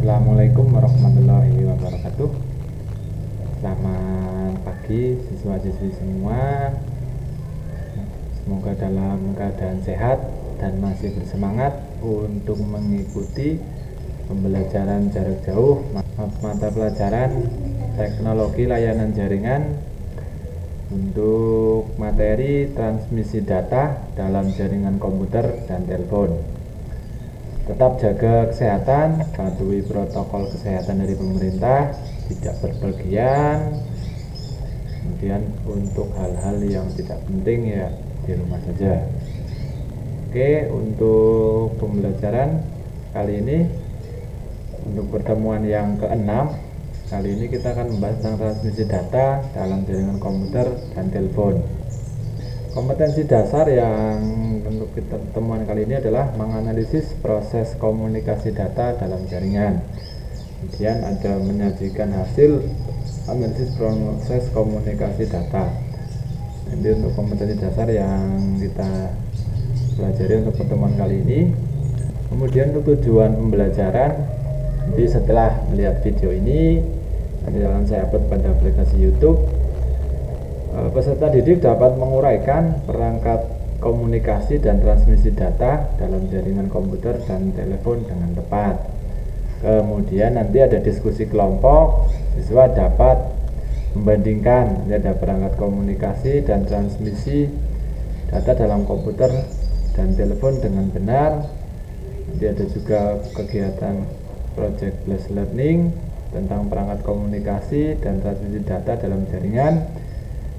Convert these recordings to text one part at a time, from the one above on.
Assalamualaikum warahmatullahi wabarakatuh. Selamat pagi siswa-siswi semua. Semoga dalam keadaan sehat dan masih bersemangat untuk mengikuti pembelajaran jarak jauh mata pelajaran teknologi layanan jaringan untuk materi transmisi data dalam jaringan komputer dan telepon. Tetap jaga kesehatan, patuhi protokol kesehatan dari pemerintah, tidak berpergian. Kemudian untuk hal-hal yang tidak penting ya di rumah saja. Oke, untuk pembelajaran kali ini, untuk pertemuan yang ke-6, kali ini kita akan membahas tentang transmisi data dalam jaringan komputer dan telepon. Kompetensi dasar yang untuk kita temuan kali ini adalah menganalisis proses komunikasi data dalam jaringan. Kemudian ada menyajikan hasil analisis proses komunikasi data. Jadi untuk kompetensi dasar yang kita pelajari untuk pertemuan kali ini. Kemudian untuk tujuan pembelajaran, jadi setelah melihat video ini nanti akan saya upload pada aplikasi YouTube. Peserta didik dapat menguraikan perangkat komunikasi dan transmisi data dalam jaringan komputer dan telepon dengan tepat. Kemudian nanti ada diskusi kelompok, siswa dapat membandingkan ada perangkat komunikasi dan transmisi data dalam komputer dan telepon dengan benar. Nanti ada juga kegiatan project based learning tentang perangkat komunikasi dan transmisi data dalam jaringan.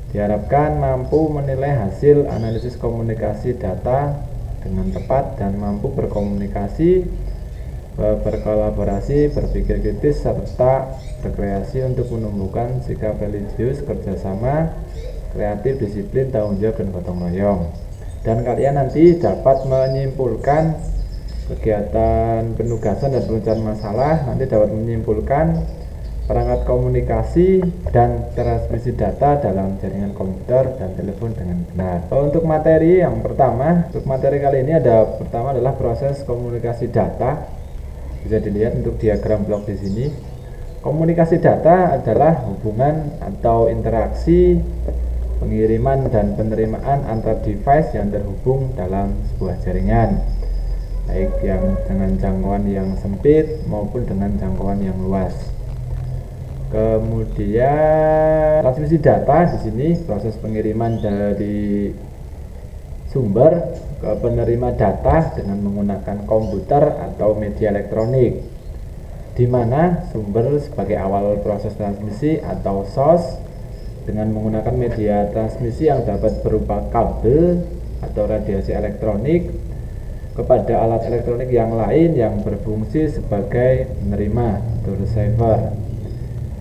Diharapkan mampu menilai hasil analisis komunikasi data dengan tepat dan mampu berkomunikasi, berkolaborasi, berpikir kritis, serta berkreasi untuk menumbuhkan sikap religius, kerjasama, kreatif, disiplin, tanggung jawab, dan gotong royong. Dan kalian nanti dapat menyimpulkan kegiatan penugasan dan pemecahan masalah, nanti dapat menyimpulkan perangkat komunikasi dan transmisi data dalam jaringan komputer dan telepon dengan benar. Untuk materi yang pertama, untuk materi kali ini pertama adalah proses komunikasi data. Bisa dilihat untuk diagram blok di sini. Komunikasi data adalah hubungan atau interaksi pengiriman dan penerimaan antar device yang terhubung dalam sebuah jaringan, baik yang dengan jangkauan yang sempit maupun dengan jangkauan yang luas. Kemudian transmisi data di sini proses pengiriman dari sumber ke penerima data dengan menggunakan komputer atau media elektronik, di mana sumber sebagai awal proses transmisi atau source dengan menggunakan media transmisi yang dapat berupa kabel atau radiasi elektronik kepada alat elektronik yang lain yang berfungsi sebagai penerima atau receiver.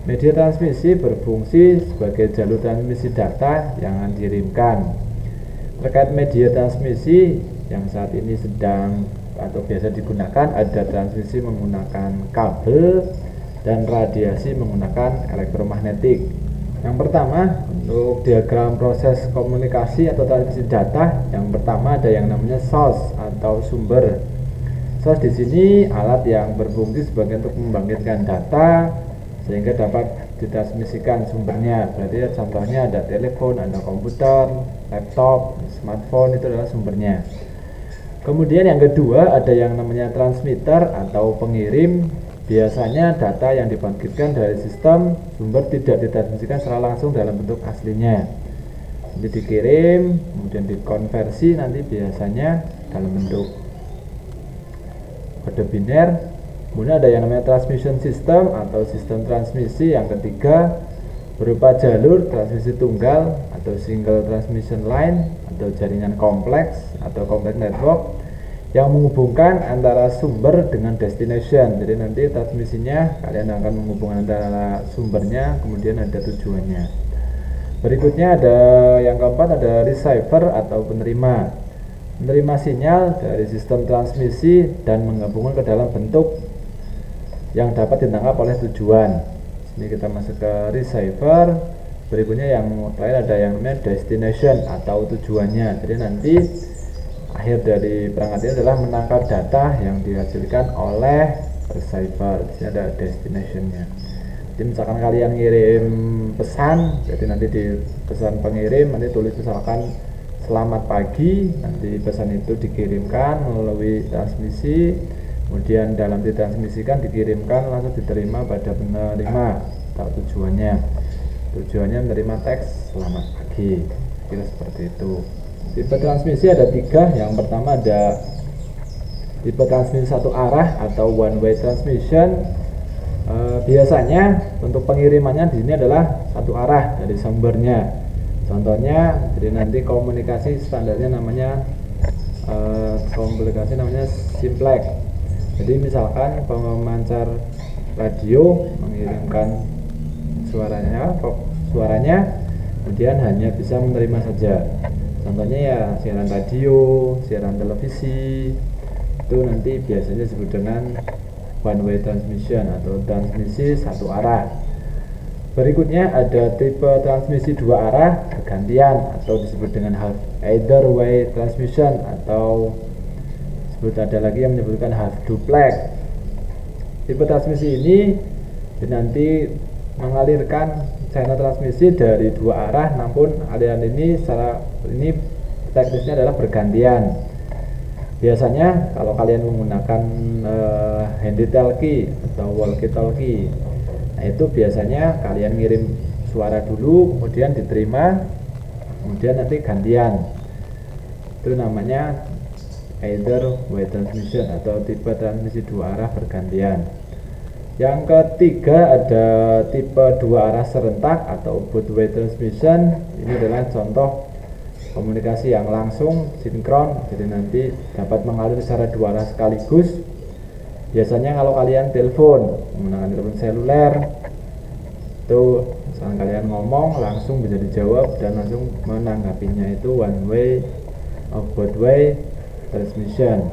Media transmisi berfungsi sebagai jalur transmisi data yang akan dikirimkan. Terkait media transmisi yang saat ini sedang atau biasa digunakan, ada transmisi menggunakan kabel dan radiasi menggunakan elektromagnetik. Yang pertama, untuk diagram proses komunikasi atau transmisi data, yang pertama ada yang namanya source atau sumber. Source di sini alat yang berfungsi sebagai untuk membangkitkan data sehingga dapat ditransmisikan sumbernya. Berarti ya, contohnya ada telepon, ada komputer, laptop, smartphone, itu adalah sumbernya. Kemudian yang kedua ada yang namanya transmitter atau pengirim. Biasanya data yang dibangkitkan dari sistem sumber tidak ditransmisikan secara langsung dalam bentuk aslinya. Jadi dikirim, kemudian dikonversi nanti biasanya dalam bentuk kode biner. Kemudian ada yang namanya transmission system atau sistem transmisi. Yang ketiga berupa jalur transmisi tunggal atau single transmission line atau jaringan kompleks atau complex network yang menghubungkan antara sumber dengan destination. Jadi nanti transmisinya kalian akan menghubungkan antara sumbernya, kemudian ada tujuannya. Berikutnya ada yang keempat, ada receiver atau penerima. Menerima sinyal dari sistem transmisi dan menggabungkan ke dalam bentuk yang dapat ditangkap oleh tujuan. Ini kita masuk ke receiver. Berikutnya yang terakhir ada yang namanya destination atau tujuannya. Jadi nanti akhir dari perangkat ini adalah menangkap data yang dihasilkan oleh receiver. Di sini ada destination-nya. Jadi misalkan kalian ngirim pesan, jadi nanti di pesan pengirim nanti tulis misalkan selamat pagi, nanti pesan itu dikirimkan melalui transmisi, kemudian dalam ditransmisikan dikirimkan langsung diterima pada penerima atau tujuannya menerima teks selamat pagi, kira seperti itu. Tipe transmisi ada 3. Yang pertama ada tipe transmisi satu arah atau one way transmission. Biasanya untuk pengirimannya di sini adalah satu arah dari sumbernya. Contohnya, jadi nanti komunikasi standarnya namanya simplex. Jadi misalkan pemancar radio mengirimkan suaranya, kemudian hanya bisa menerima saja. Contohnya ya siaran radio, siaran televisi, itu nanti biasanya disebut dengan one way transmission atau transmisi satu arah. Berikutnya ada tipe transmisi dua arah bergantian atau disebut dengan half either way transmission, atau ada lagi yang menyebutkan half duplex. Tipe transmisi ini nanti mengalirkan channel transmisi dari dua arah, namun aliran ini teknisnya adalah bergantian. Biasanya kalau kalian menggunakan handy talkie atau walkie talkie, nah itu biasanya kalian ngirim suara dulu, kemudian diterima, kemudian nanti gantian. Itu namanya either way transmission atau tipe transmisi dua arah bergantian. Yang ketiga ada tipe dua arah serentak atau both way transmission. Ini adalah contoh komunikasi yang langsung sinkron, jadi nanti dapat mengalir secara dua arah sekaligus. Biasanya kalau kalian telepon menggunakan telepon seluler, itu misalkan kalian ngomong langsung bisa dijawab dan langsung menanggapinya, itu one way of both way transmission.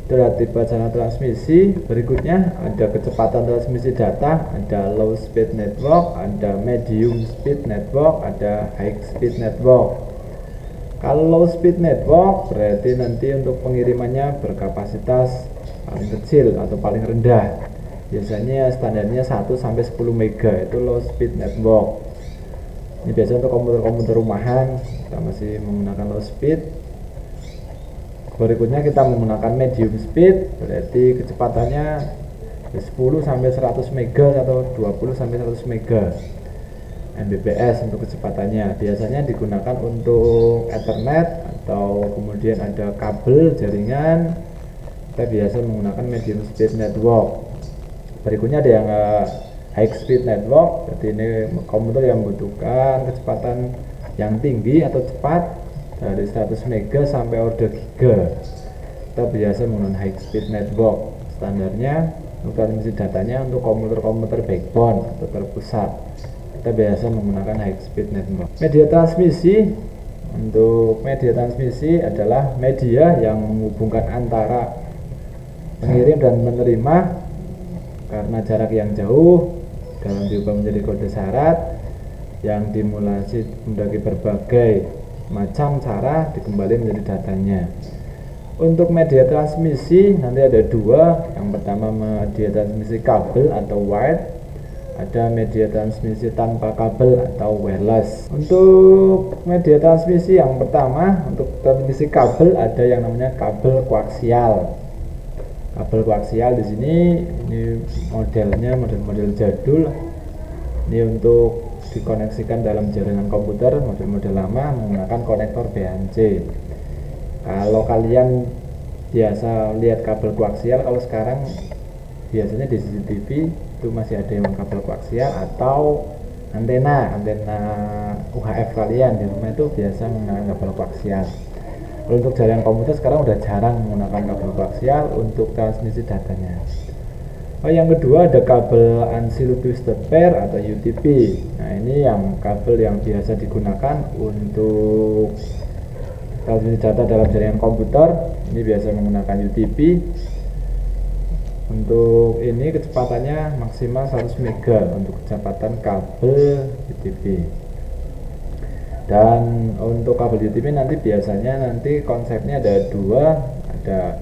Itu adalah tipe channel transmisi. Berikutnya ada kecepatan transmisi data, ada low speed network, ada medium speed network, ada high speed network. Kalau low speed network berarti nanti untuk pengirimannya berkapasitas paling kecil atau paling rendah. Biasanya standarnya 1 sampai 10 mega, itu low speed network. Ini biasanya untuk komputer-komputer rumahan kita masih menggunakan low speed. Berikutnya kita menggunakan medium speed, berarti kecepatannya 10 sampai 100 mega atau 20 sampai 100 mega Mbps untuk kecepatannya. Biasanya digunakan untuk Ethernet atau kemudian ada kabel jaringan. Kita biasa menggunakan medium speed network. Berikutnya ada yang high speed network, berarti ini komputer yang membutuhkan kecepatan yang tinggi atau cepat dari 100 mega sampai order giga. Kita biasa menggunakan high speed network. Standarnya untuk transmisi datanya untuk komputer-komputer backbone atau terpusat, kita biasa menggunakan high speed network. Media transmisi, untuk media transmisi adalah media yang menghubungkan antara pengirim dan menerima karena jarak yang jauh, dalam diubah menjadi kode syarat yang dimulasi menggunakan berbagai macam cara dikembali menjadi datanya. Untuk media transmisi nanti ada dua. Yang pertama media transmisi kabel atau wired, ada media transmisi tanpa kabel atau wireless. Untuk media transmisi yang pertama, untuk transmisi kabel ada yang namanya kabel koaksial. Kabel koaksial di sini ini modelnya model jadul. Ini untuk dikoneksikan dalam jaringan komputer model lama menggunakan konektor BNC. Kalau kalian biasa lihat kabel koaksial, kalau sekarang biasanya di CCTV itu masih ada yang kabel koaksial atau antena UHF kalian di rumah itu biasa menggunakan kabel koaksial. Kalau untuk jaringan komputer sekarang udah jarang menggunakan kabel koaksial untuk transmisi datanya. Yang kedua ada kabel unsealed twisted pair atau UTP. Nah ini yang kabel yang biasa digunakan untuk transmisi data dalam jaringan komputer. Ini biasa menggunakan UTP. Untuk ini kecepatannya maksimal 100 mega untuk kecepatan kabel UTP. Dan untuk kabel UTP nanti biasanya konsepnya ada dua, ada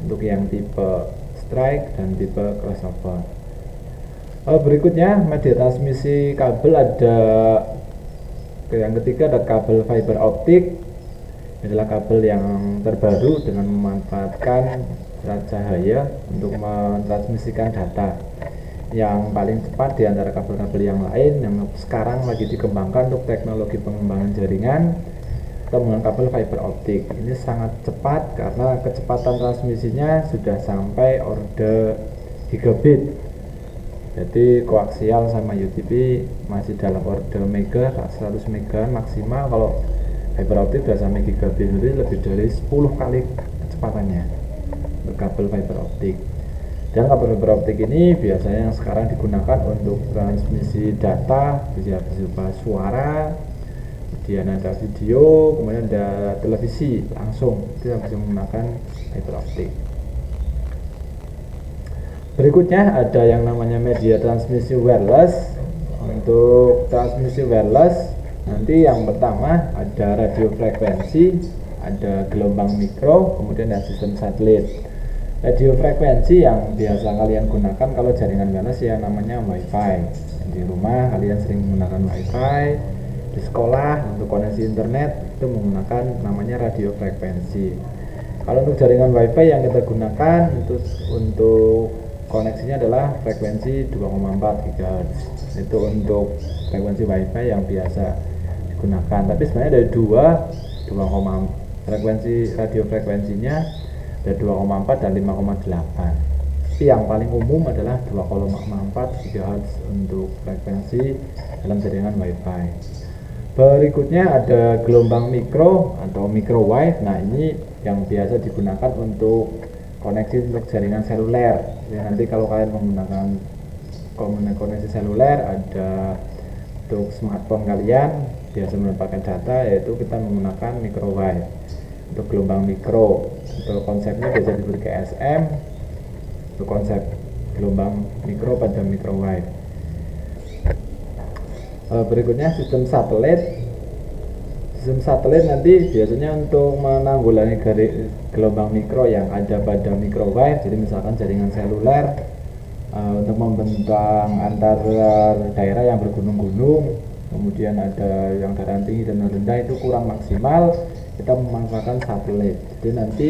untuk yang tipe strike, dan tipe crossover. Berikutnya media transmisi kabel ada yang ketiga, ada kabel fiber optik. Ini adalah kabel yang terbaru dengan memanfaatkan serat cahaya untuk mentransmisikan data, yang paling cepat di antara kabel-kabel yang lain yang sekarang lagi dikembangkan untuk teknologi pengembangan jaringan atau menggunakan kabel fiber optik. Ini sangat cepat karena kecepatan transmisinya sudah sampai order gigabit. Jadi koaksial sama UTP masih dalam order mega, 100 mega maksimal. Kalau fiber optik sudah sampai gigabit, jadi lebih dari 10 kali kecepatannya untuk kabel fiber optik. Dan kabel fiber optik ini biasanya yang sekarang digunakan untuk transmisi data, bisa berupa suara, kemudian ada video, kemudian ada televisi langsung, itu yang bisa menggunakan fiber optik. Berikutnya ada yang namanya media transmisi wireless. Untuk transmisi wireless, nanti yang pertama ada radio frekuensi, ada gelombang mikro, kemudian ada sistem satelit. Radio frekuensi yang biasa kalian gunakan kalau jaringan wireless ya namanya WiFi. Di rumah kalian sering menggunakan WiFi, di sekolah untuk koneksi internet itu menggunakan namanya radio frekuensi. Kalau untuk jaringan WiFi yang kita gunakan itu untuk koneksinya adalah frekuensi 2,4 GHz. Itu untuk frekuensi WiFi yang biasa digunakan. Tapi sebenarnya ada frekuensi radio frekuensinya ada 2,4 dan 5,8. Tapi yang paling umum adalah 2,4 GHz untuk frekuensi dalam jaringan WiFi. Berikutnya ada gelombang mikro atau microwave. Nah, ini yang biasa digunakan untuk koneksi untuk jaringan seluler. Jadi nanti kalau kalian menggunakan koneksi seluler, ada untuk smartphone kalian biasa mendapatkan data, yaitu kita menggunakan microwave untuk gelombang mikro. Untuk konsepnya biasa diberi ke SM untuk konsep gelombang mikro pada microwave. Berikutnya sistem satelit. Sistem satelit nanti biasanya untuk menanggulangi gelombang mikro yang ada pada microwave. Jadi misalkan jaringan seluler untuk membentang antar daerah yang bergunung-gunung, kemudian ada yang dataran tinggi dan rendah, itu kurang maksimal, kita memanfaatkan satelit. Jadi nanti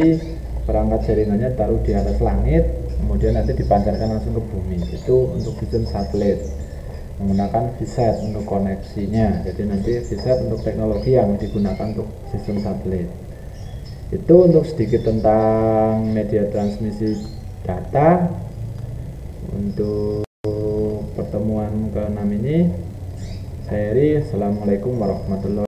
perangkat jaringannya taruh di atas langit, kemudian nanti dipancarkan langsung ke bumi. Itu untuk sistem satelit menggunakan VSAT untuk koneksinya. Jadi nanti VSAT untuk teknologi yang digunakan untuk sistem satelit. Itu untuk sedikit tentang media transmisi data. Untuk pertemuan ke-6 ini saya Heri. Assalamualaikum warahmatullahi wabarakatuh.